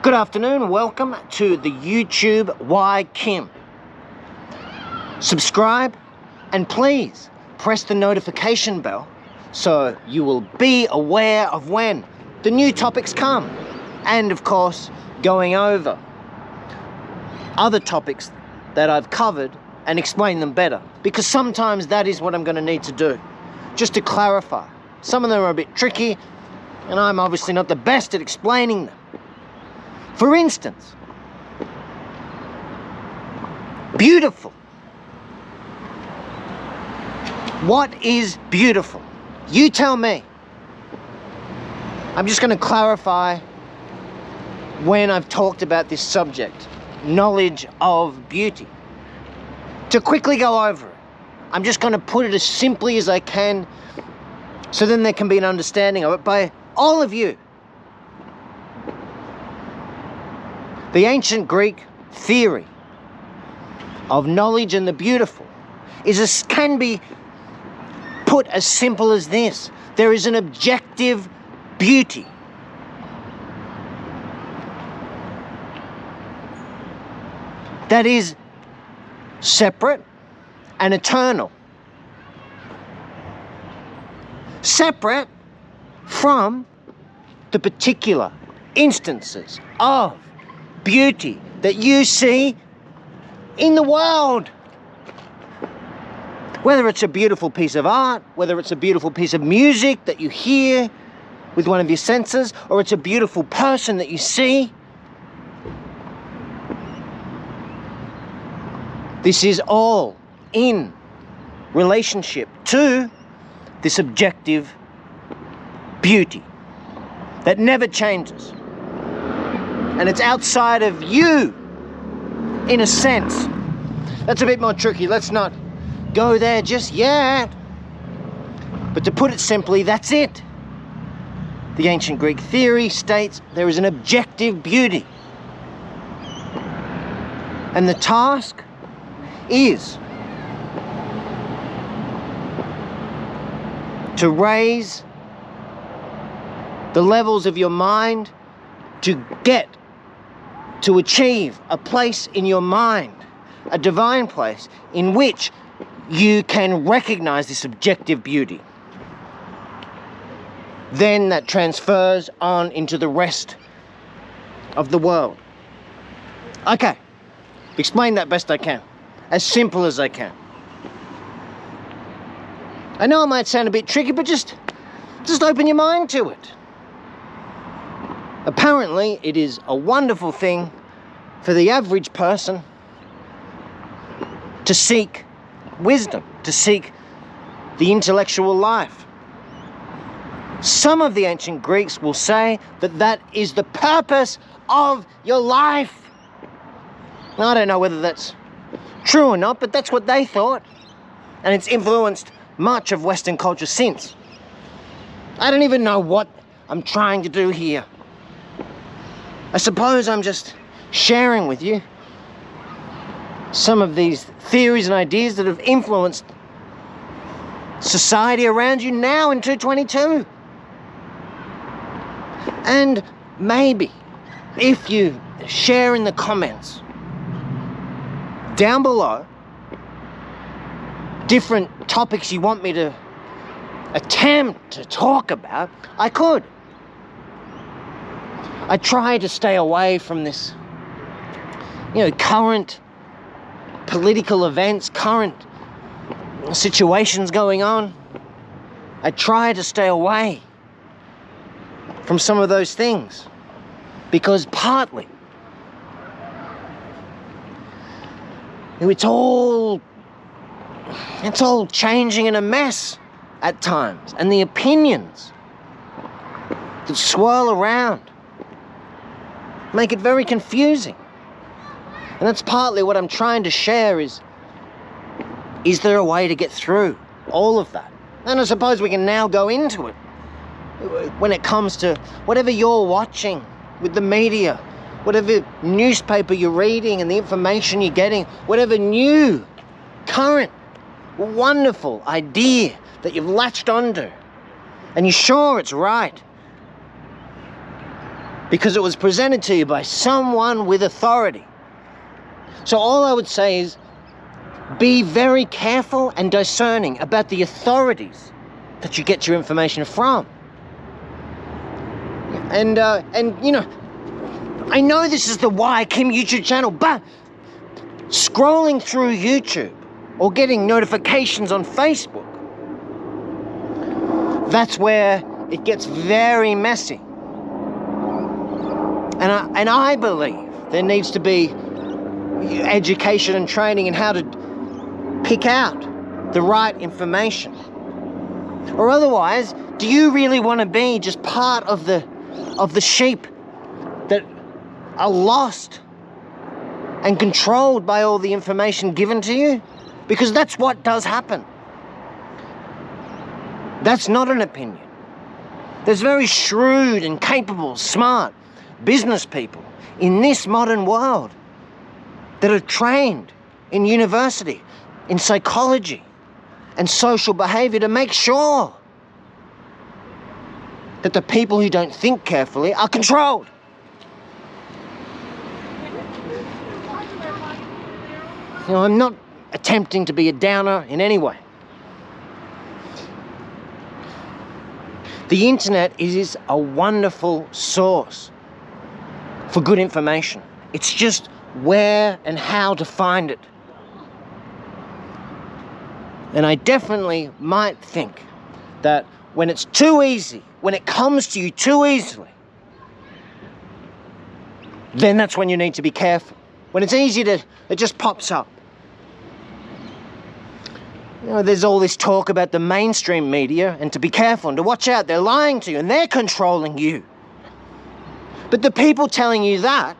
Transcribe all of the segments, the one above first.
Good afternoon, welcome to the YouTube YKim. Subscribe and please press the notification bell so you will be aware of when the new topics come, and of course going over other topics that I've covered and explain them better, because sometimes that is what I'm going to need to do, just to clarify. Some of them are a bit tricky and I'm obviously not the best at explaining them. For instance, beautiful. What is beautiful? You tell me. I'm just going to clarify when I've talked about this subject, knowledge of beauty. To quickly go over it, I'm just going to put it as simply as I can so then there can be an understanding of it by all of you. The ancient Greek theory of knowledge and the beautiful can be put as simple as this. There is an objective beauty. That is separate and eternal. Separate from the particular instances of beauty that you see in the world. Whether it's a beautiful piece of art, whether it's a beautiful piece of music that you hear with one of your senses, or it's a beautiful person that you see. This is all in relationship to this objective beauty that never changes. And it's outside of you, in a sense. That's a bit more tricky. Let's not go there just yet. But to put it simply, that's it. The ancient Greek theory states there is an objective beauty. And the task is to raise the levels of your mind to achieve a place in your mind, a divine place in which you can recognize this objective beauty. Then that transfers on into the rest of the world. Okay, explain that best I can, as simple as I can. I know it might sound a bit tricky, but just open your mind to it. Apparently, it is a wonderful thing for the average person to seek wisdom, to seek the intellectual life. Some of the ancient Greeks will say that that is the purpose of your life. I don't know whether that's true or not, but that's what they thought. And it's influenced much of Western culture since. I don't even know what I'm trying to do here. I suppose I'm just sharing with you some of these theories and ideas that have influenced society around you now in 2022. And maybe if you share in the comments down below different topics you want me to attempt to talk about, I could. I try to stay away from this, current political events, current situations going on. I try to stay away from some of those things because partly it's all changing in a mess at times, and the opinions that swirl around make it very confusing. And that's partly what I'm trying to share is there a way to get through all of that? And I suppose we can now go into it when it comes to whatever you're watching with the media, whatever newspaper you're reading and the information you're getting, whatever new, current, wonderful idea that you've latched onto and you're sure it's right. because it was presented to you by someone with authority. So all I would say is be very careful and discerning about the authorities that you get your information from. And you know, I know this is the YKim YouTube channel, but scrolling through YouTube or getting notifications on Facebook, that's where it gets very messy. And I believe there needs to be education and training in how to pick out the right information. Or otherwise, do you really want to be just part of the sheep that are lost and controlled by all the information given to you? Because that's what does happen. That's not an opinion. There's very shrewd and capable, smart business people in this modern world that are trained in university, in psychology and social behavior to make sure that the people who don't think carefully are controlled. You know, I'm not attempting to be a downer in any way. The internet is a wonderful source for good information. It's just where and how to find it. And I definitely might think that when it's too easy, when it comes to you too easily, then that's when you need to be careful. When it's easy to, it just pops up. You know, there's all this talk about the mainstream media and to be careful and to watch out. They're lying to you and they're controlling you. But the people telling you that,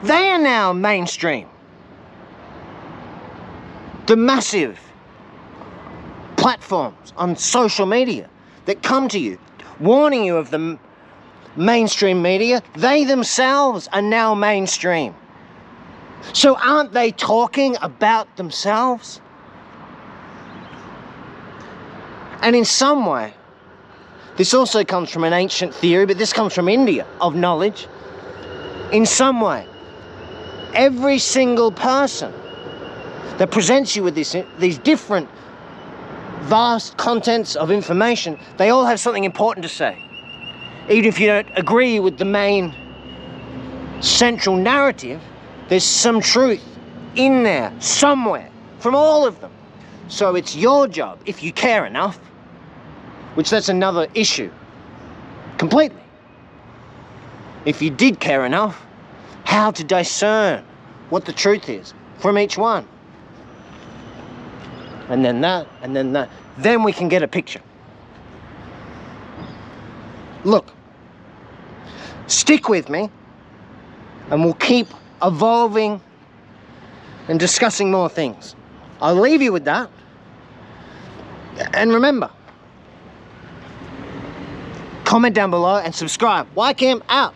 they are now mainstream. The massive platforms on social media that come to you, warning you of the mainstream media, they themselves are now mainstream. So aren't they talking about themselves? And in some way, this also comes from an ancient theory, but this comes from India, of knowledge. In some way, every single person that presents you with these different vast contents of information, they all have something important to say. Even if you don't agree with the main central narrative, there's some truth in there somewhere from all of them. So it's your job, if you care enough, which that's another issue completely. If you did care enough, how to discern what the truth is from each one. And then that, and then that. Then we can get a picture. Look, stick with me and we'll keep evolving and discussing more things. I'll leave you with that. And remember, comment down below and subscribe. YKim out.